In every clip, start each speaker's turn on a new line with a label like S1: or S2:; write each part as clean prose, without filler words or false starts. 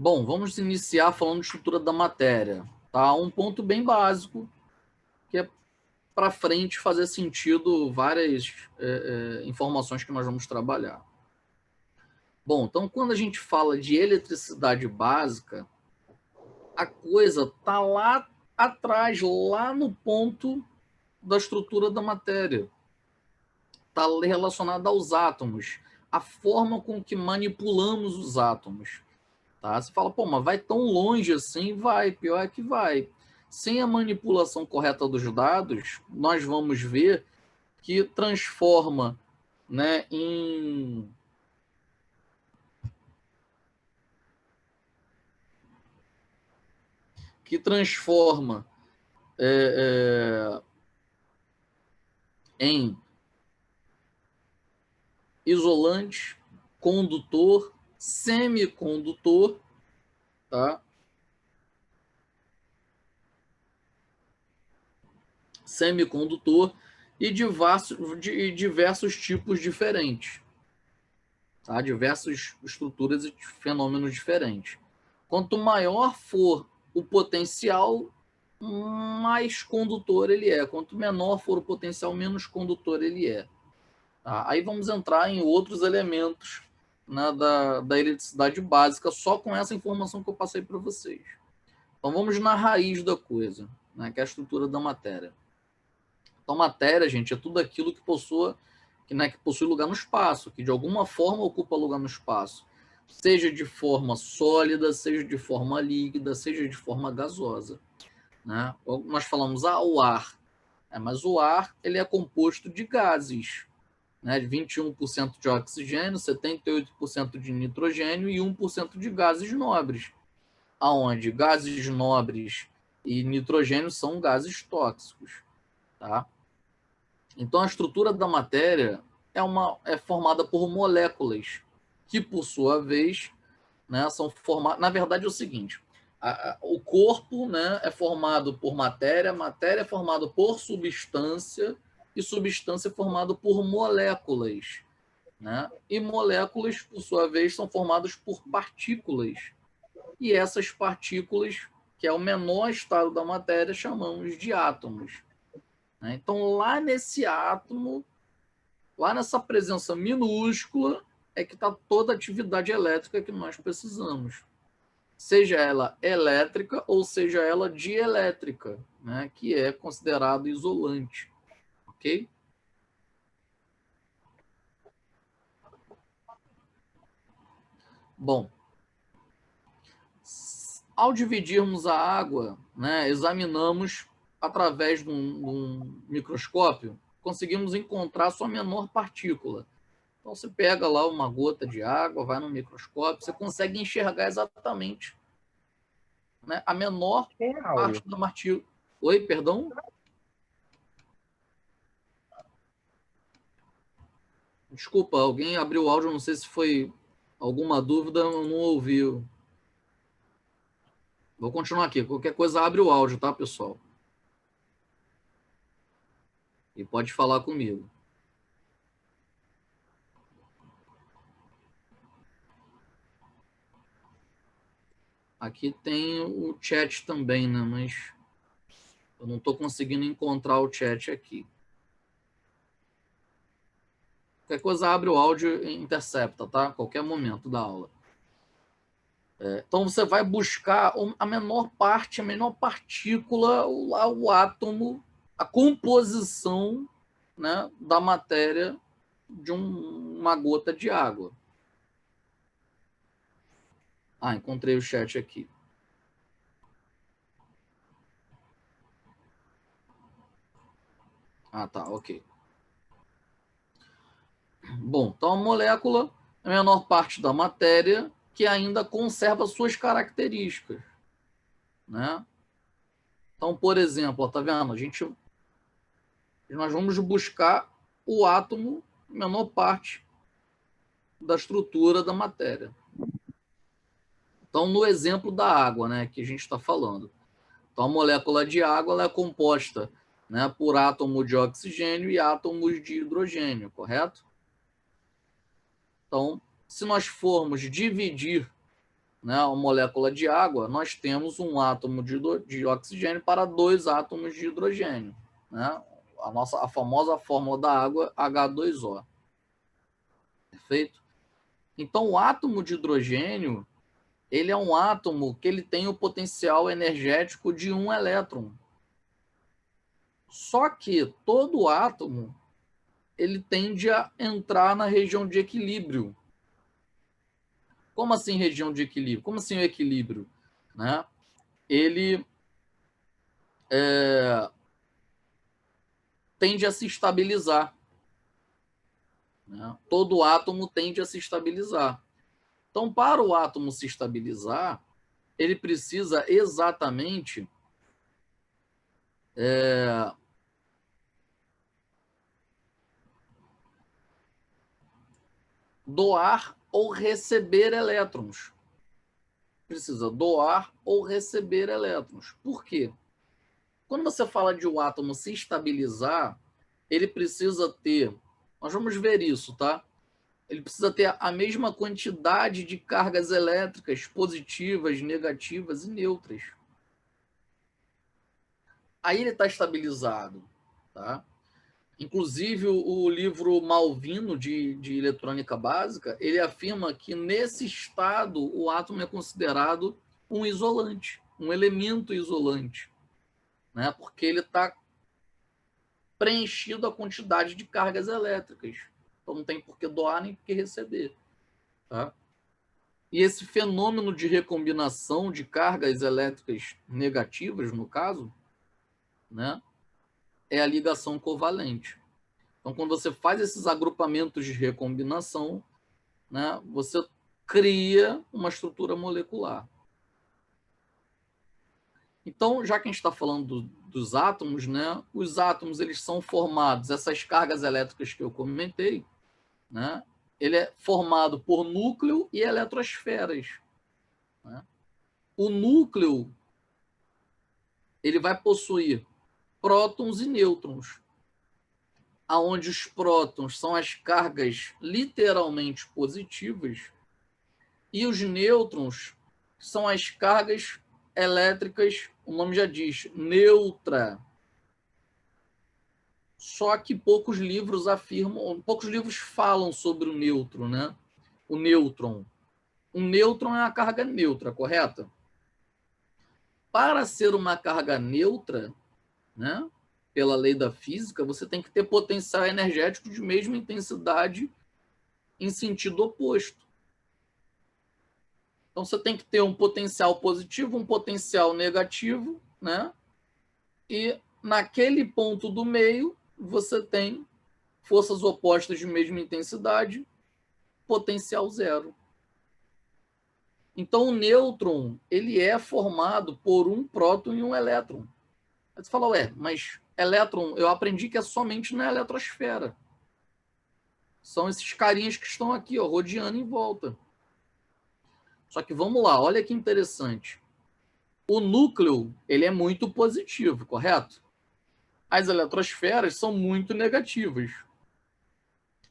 S1: Bom, vamos iniciar falando de estrutura da matéria. Tá? Um ponto bem básico, que é para frente fazer sentido várias informações que nós vamos trabalhar. Bom, então quando a gente fala de eletricidade básica, a coisa está lá atrás, lá no ponto da estrutura da matéria. Está relacionada aos átomos, a forma com que manipulamos os átomos. Tá? Você fala, pô, mas vai tão longe assim? Vai, pior é que vai. Sem a manipulação correta dos dados, nós vamos ver que transforma, né, que transforma em isolante, condutor, semicondutor, tá? Semicondutor e diversos tipos diferentes, tá? Diversas estruturas e fenômenos diferentes. Quanto maior for o potencial, mais condutor ele é. Quanto menor for o potencial, menos condutor ele é. Tá? Aí vamos entrar em outros elementos, né, da eletricidade básica, só com essa informação que eu passei para vocês. Então vamos na raiz da coisa, né, que é a estrutura da matéria. Então matéria, gente, é tudo aquilo que possui, que possui lugar no espaço, que de alguma forma ocupa lugar no espaço. Seja de forma sólida, seja de forma líquida, seja de forma gasosa. Né? Nós falamos o ar, mas o ar ele é composto de gases, né? 21% de oxigênio, 78% de nitrogênio e 1% de gases nobres, aonde gases nobres e nitrogênio são gases tóxicos. Tá? Então, a estrutura da matéria é formada por moléculas, que, por sua vez, né, são formadas. Na verdade, é o seguinte: o corpo, né, é formado por matéria, matéria é formada por substância, e substância é formada por moléculas. Né? E moléculas, por sua vez, são formadas por partículas. E essas partículas, que é o menor estado da matéria, chamamos de átomos. Né? Então, lá nesse átomo, lá nessa presença minúscula, é que está toda a atividade elétrica que nós precisamos. Seja ela elétrica ou seja ela dielétrica, né? Que é considerado isolante. Ok? Bom, ao dividirmos a água, né, examinamos através de um microscópio, conseguimos encontrar sua menor partícula. Então, você pega lá uma gota de água, vai no microscópio, você consegue enxergar exatamente, né, a menor parte da partícula. Oi, perdão? Desculpa, alguém abriu o áudio, não sei se foi alguma dúvida, eu não ouvi. Vou continuar aqui. Qualquer coisa, abre o áudio, tá, pessoal? E pode falar comigo. Aqui tem o chat também, né? Mas eu não estou conseguindo encontrar o chat aqui. Qualquer coisa, abre o áudio e intercepta, tá? Qualquer momento da aula. Então, você vai buscar a menor parte, a menor partícula, o átomo, a composição, né, da matéria de uma gota de água. Ah, encontrei o chat aqui. Ah, tá, ok. Bom, então a molécula é a menor parte da matéria que ainda conserva suas características, né? Então, por exemplo, tá vendo? Nós vamos buscar o átomo, menor parte da estrutura da matéria. Então, no exemplo da água, né, que a gente está falando. Então, a molécula de água ela é composta, né, por átomos de oxigênio e átomos de hidrogênio, correto? Então, se nós formos dividir né, uma molécula de água, nós temos um átomo de oxigênio para 2 átomos de hidrogênio, né? A famosa fórmula da água, H2O. Perfeito? Então, o átomo de hidrogênio, ele é um átomo que ele tem o potencial energético de 1 elétron. Só que todo átomo, ele tende a entrar na região de equilíbrio. Como assim região de equilíbrio? Como assim o equilíbrio? Né? Ele tende a se estabilizar. Né? Todo átomo tende a se estabilizar. Então, para o átomo se estabilizar, ele precisa exatamente doar ou receber elétrons. Precisa doar ou receber elétrons. Por quê? Quando você fala de um átomo se estabilizar, ele precisa ter, nós vamos ver isso, tá? Ele precisa ter a mesma quantidade de cargas elétricas positivas, negativas e neutras. Aí ele está estabilizado, tá? Inclusive, o livro Malvino, de eletrônica básica, ele afirma que, nesse estado, o átomo é considerado um isolante, um elemento isolante, né? Porque ele está preenchido a quantidade de cargas elétricas. Então, não tem por que doar nem por que receber. Tá? E esse fenômeno de recombinação de cargas elétricas negativas, no caso, né, é a ligação covalente. Então, quando você faz esses agrupamentos de recombinação, né, você cria uma estrutura molecular. Então, já que a gente está falando dos átomos, né, os átomos eles são formados, essas cargas elétricas que eu comentei, né, ele é formado por núcleo e eletrosferas. Né? O núcleo ele vai possuir prótons e nêutrons, aonde os prótons são as cargas literalmente positivas e os nêutrons são as cargas elétricas, o nome já diz, neutra. Só que poucos livros afirmam, poucos livros falam sobre o nêutron, né? O nêutron. Um nêutron é uma carga neutra, correta? Para ser uma carga neutra, né, pela lei da física, você tem que ter potencial energético de mesma intensidade em sentido oposto. Então, você tem que ter um potencial positivo, um potencial negativo, né? E naquele ponto do meio, você tem forças opostas de mesma intensidade, potencial zero. Então, o nêutron ele é formado por um próton e um elétron. Aí você fala, ué, mas elétron, eu aprendi que é somente na eletrosfera. São esses carinhas que estão aqui, ó, rodeando em volta. Só que vamos lá, olha que interessante. O núcleo, ele é muito positivo, correto? As eletrosferas são muito negativas.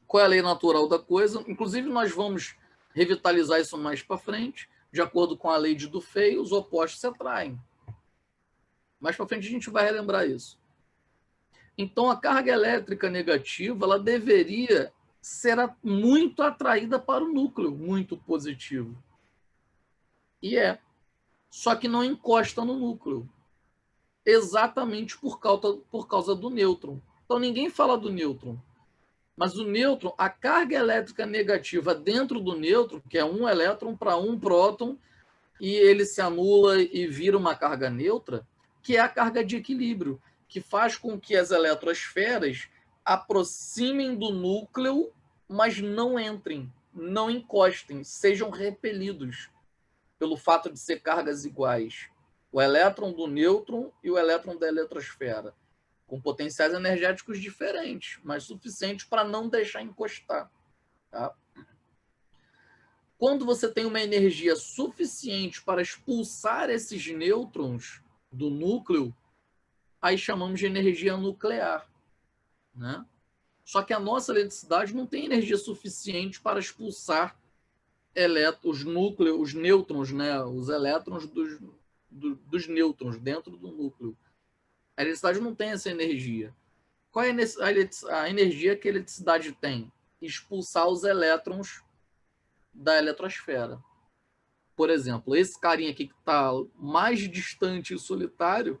S1: Qual é a lei natural da coisa? Inclusive, nós vamos revitalizar isso mais para frente. De acordo com a lei de Dufay, os opostos se atraem. Mais para frente a gente vai relembrar isso. Então, a carga elétrica negativa ela deveria ser muito atraída para o núcleo, muito positivo. E é. Só que não encosta no núcleo. Exatamente por causa do nêutron. Então, ninguém fala do nêutron. Mas o nêutron, a carga elétrica negativa dentro do nêutron, que é um elétron para um próton, e ele se anula e vira uma carga neutra, que é a carga de equilíbrio, que faz com que as eletrosferas aproximem do núcleo, mas não entrem, não encostem, sejam repelidos pelo fato de ser cargas iguais. O elétron do nêutron e o elétron da eletrosfera, com potenciais energéticos diferentes, mas suficientes para não deixar encostar. Tá? Quando você tem uma energia suficiente para expulsar esses nêutrons do núcleo, aí chamamos de energia nuclear. Né? Só que a nossa eletricidade não tem energia suficiente para expulsar os núcleos, os nêutrons, né? Os elétrons dos nêutrons dentro do núcleo. A eletricidade não tem essa energia. Qual é a energia que a eletricidade tem? Expulsar os elétrons da eletrosfera. Por exemplo, esse carinha aqui que está mais distante e solitário,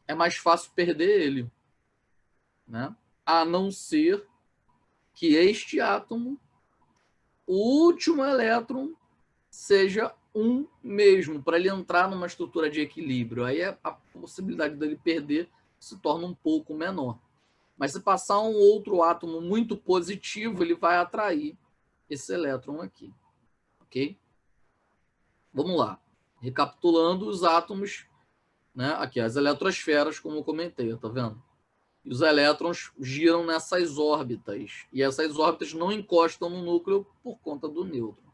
S1: é mais fácil perder ele, né? A não ser que este átomo, o último elétron, seja um mesmo, para ele entrar numa estrutura de equilíbrio. Aí a possibilidade dele perder se torna um pouco menor. Mas se passar um outro átomo muito positivo, ele vai atrair esse elétron aqui. Ok? Vamos lá. Recapitulando os átomos, né? Aqui, as eletrosferas, como eu comentei, tá vendo? E os elétrons giram nessas órbitas. E essas órbitas não encostam no núcleo por conta do nêutron.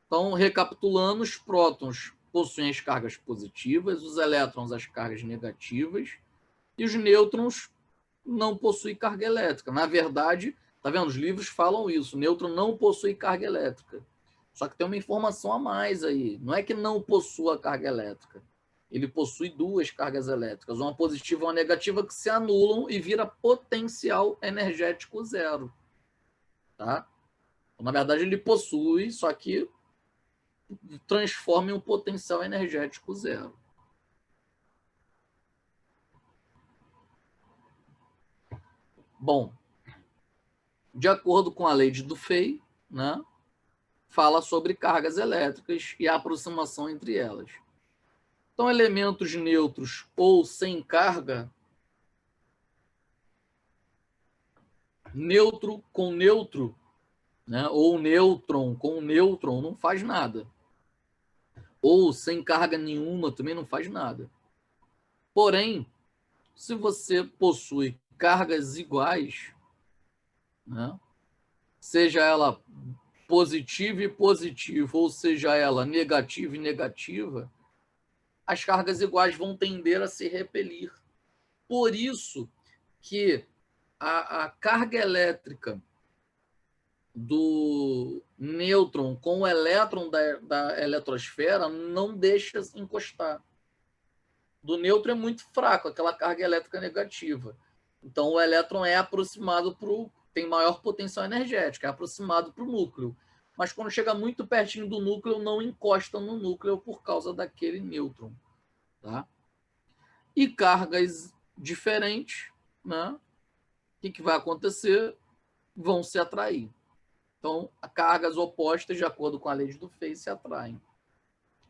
S1: Então, recapitulando, os prótons possuem as cargas positivas, os elétrons as cargas negativas, e os nêutrons não possuem carga elétrica. Na verdade, tá vendo? Os livros falam isso. O nêutron não possui carga elétrica. Só que tem uma informação a mais aí. Não é que não possua carga elétrica. Ele possui duas cargas elétricas, uma positiva e uma negativa, que se anulam e vira potencial energético zero. Tá? Então, na verdade, ele possui, só que transforma em um potencial energético zero. Bom, de acordo com a lei de Dufay, né, fala sobre cargas elétricas e a aproximação entre elas. Então, elementos neutros ou sem carga, neutro com neutro, né, ou nêutron com nêutron, não faz nada. Ou sem carga nenhuma também não faz nada. Porém, se você possui cargas iguais, né, seja ela positiva e positiva, ou seja ela negativa e negativa, as cargas iguais vão tender a se repelir. Por isso que a carga elétrica do nêutron com o elétron da eletrosfera não deixa encostar. Do nêutron é muito fraco, aquela carga elétrica negativa. Então, o elétron é aproximado tem maior potencial energético, é aproximado para o núcleo. Mas quando chega muito pertinho do núcleo, não encosta no núcleo por causa daquele nêutron. Tá? E cargas diferentes, né? O que vai acontecer? Vão se atrair. Então, cargas opostas, de acordo com a lei de Dufay, se atraem.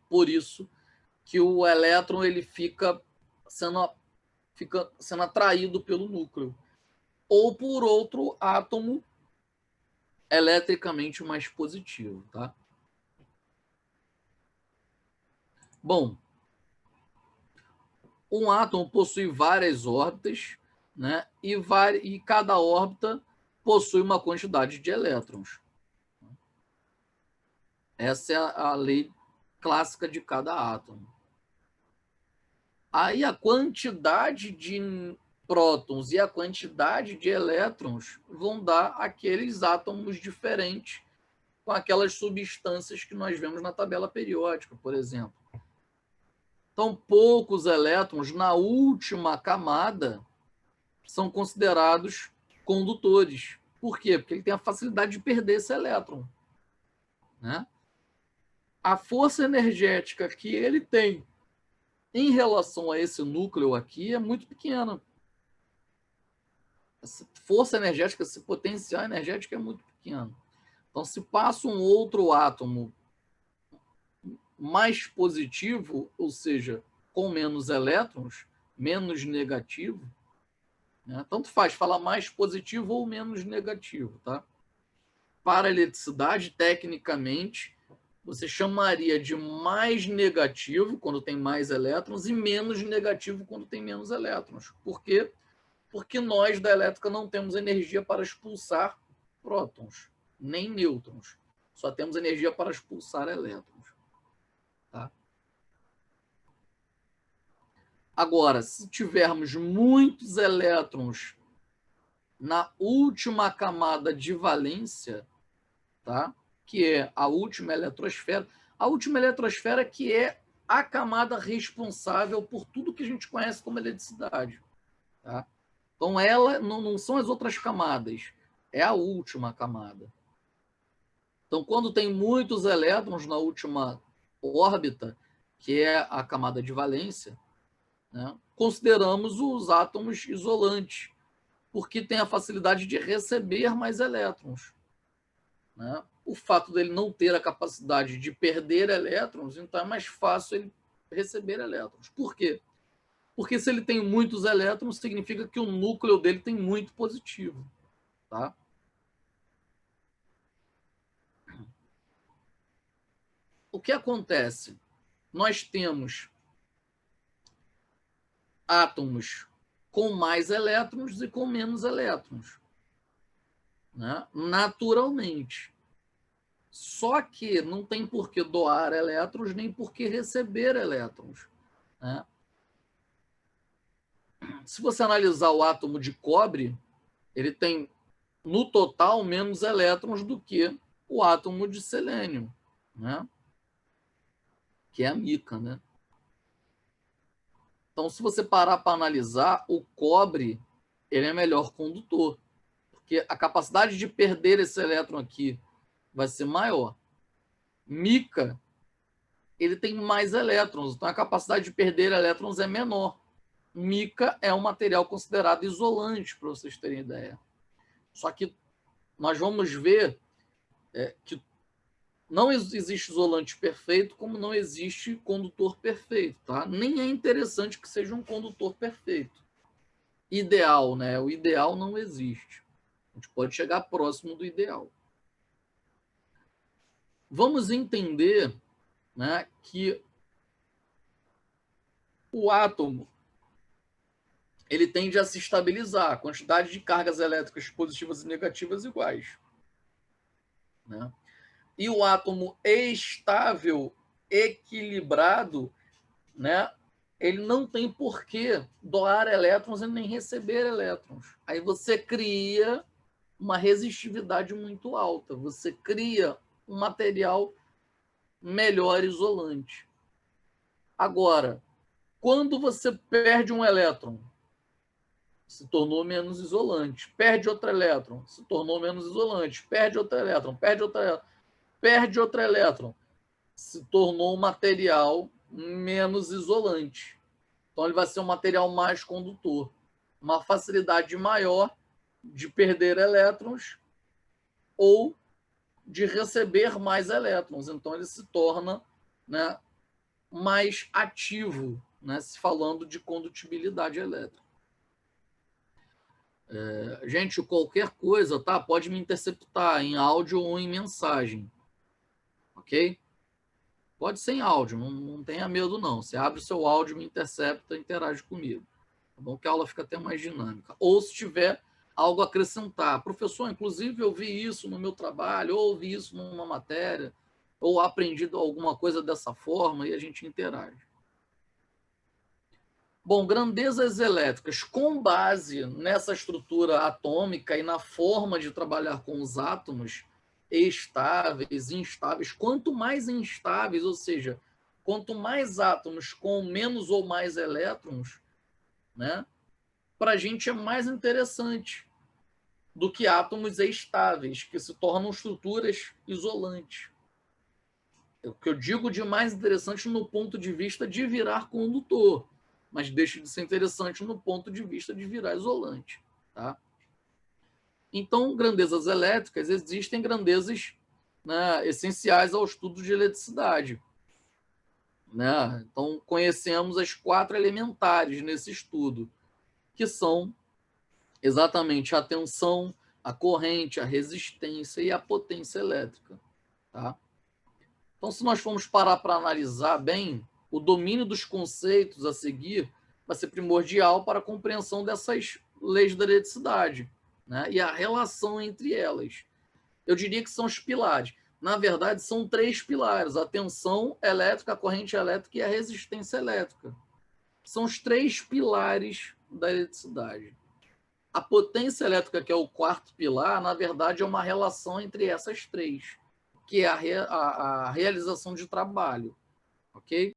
S1: Por isso que o elétron ele fica sendo atraído pelo núcleo. Ou por outro átomo eletricamente mais positivo. Tá? Bom, um átomo possui várias órbitas, né? E cada órbita possui uma quantidade de elétrons. Essa é a lei clássica de cada átomo. Aí a quantidade de prótons e a quantidade de elétrons vão dar aqueles átomos diferentes com aquelas substâncias que nós vemos na tabela periódica, por exemplo. Então, poucos elétrons na última camada são considerados condutores. Por quê? Porque ele tem a facilidade de perder esse elétron. Né? A força energética que ele tem em relação a esse núcleo aqui é muito pequena. Essa força energética, esse potencial energético é muito pequeno. Então, se passa um outro átomo mais positivo, ou seja, com menos elétrons, menos negativo, né? Tanto faz falar mais positivo ou menos negativo. Tá? Para a eletricidade, tecnicamente, você chamaria de mais negativo quando tem mais elétrons e menos negativo quando tem menos elétrons. Por quê? Porque nós da elétrica não temos energia para expulsar prótons, nem nêutrons. Só temos energia para expulsar elétrons. Tá? Agora, se tivermos muitos elétrons na última camada de valência, tá? Que é a última eletrosfera. A última eletrosfera que é a camada responsável por tudo que a gente conhece como eletricidade. Tá? Então, ela não são as outras camadas, é a última camada. Então, quando tem muitos elétrons na última órbita, que é a camada de valência, né, consideramos os átomos isolantes, porque tem a facilidade de receber mais elétrons. Né? O fato dele não ter a capacidade de perder elétrons, então é mais fácil ele receber elétrons. Por quê? Porque se ele tem muitos elétrons, significa que o núcleo dele tem muito positivo. Tá? O que acontece? Nós temos átomos com mais elétrons e com menos elétrons. Né? Naturalmente. Só que não tem por que doar elétrons nem por que receber elétrons. Né? Se você analisar o átomo de cobre, ele tem, no total, menos elétrons do que o átomo de selênio, né? Que é a mica. Né? Então, se você parar para analisar, o cobre ele é melhor condutor, porque a capacidade de perder esse elétron aqui vai ser maior. Mica, ele tem mais elétrons, então a capacidade de perder elétrons é menor. Mica é um material considerado isolante, para vocês terem ideia. Só que nós vamos ver que não existe isolante perfeito, como não existe condutor perfeito. Tá? Nem é interessante que seja um condutor perfeito. Ideal, né? O ideal não existe. A gente pode chegar próximo do ideal. Vamos entender, né, que o átomo ele tende a se estabilizar, a quantidade de cargas elétricas positivas e negativas iguais. Né? E o átomo estável, equilibrado, né, ele não tem por que doar elétrons e nem receber elétrons. Aí você cria uma resistividade muito alta, você cria um material melhor isolante. Agora, quando você perde um elétron, se tornou menos isolante. Perde outro elétron, se tornou menos isolante. Perde outro elétron, perde outro elétron, se tornou um material menos isolante. Então, ele vai ser um material mais condutor. Uma facilidade maior de perder elétrons ou de receber mais elétrons. Então, ele se torna, né, mais ativo, né, se falando de condutibilidade elétrica. Gente, qualquer coisa, tá? Pode me interceptar em áudio ou em mensagem. Ok? Pode ser em áudio, não tenha medo, não. Você abre o seu áudio, me intercepta, interage comigo. Tá bom? Que a aula fica até mais dinâmica. Ou se tiver algo a acrescentar. Professor, inclusive, eu vi isso no meu trabalho, ou vi isso numa matéria, ou aprendi alguma coisa dessa forma, e a gente interage. Bom, grandezas elétricas, com base nessa estrutura atômica e na forma de trabalhar com os átomos estáveis, instáveis, quanto mais instáveis, ou seja, quanto mais átomos com menos ou mais elétrons, né, para a gente é mais interessante do que átomos estáveis, que se tornam estruturas isolantes. O que eu digo de mais interessante no ponto de vista de virar condutor, mas deixa de ser interessante no ponto de vista de virar isolante. Tá? Então, grandezas elétricas, existem grandezas, né, essenciais ao estudo de eletricidade. Né? Então, conhecemos as 4 elementares nesse estudo, que são exatamente a tensão, a corrente, a resistência e a potência elétrica. Tá? Então, se nós formos parar para analisar bem, o domínio dos conceitos a seguir vai ser primordial para a compreensão dessas leis da eletricidade, né? E a relação entre elas. Eu diria que são os pilares. Na verdade, são 3 pilares: a tensão elétrica, a corrente elétrica e a resistência elétrica. São os 3 pilares da eletricidade. A potência elétrica, que é o quarto pilar, na verdade é uma relação entre essas três, que é a realização de trabalho, ok?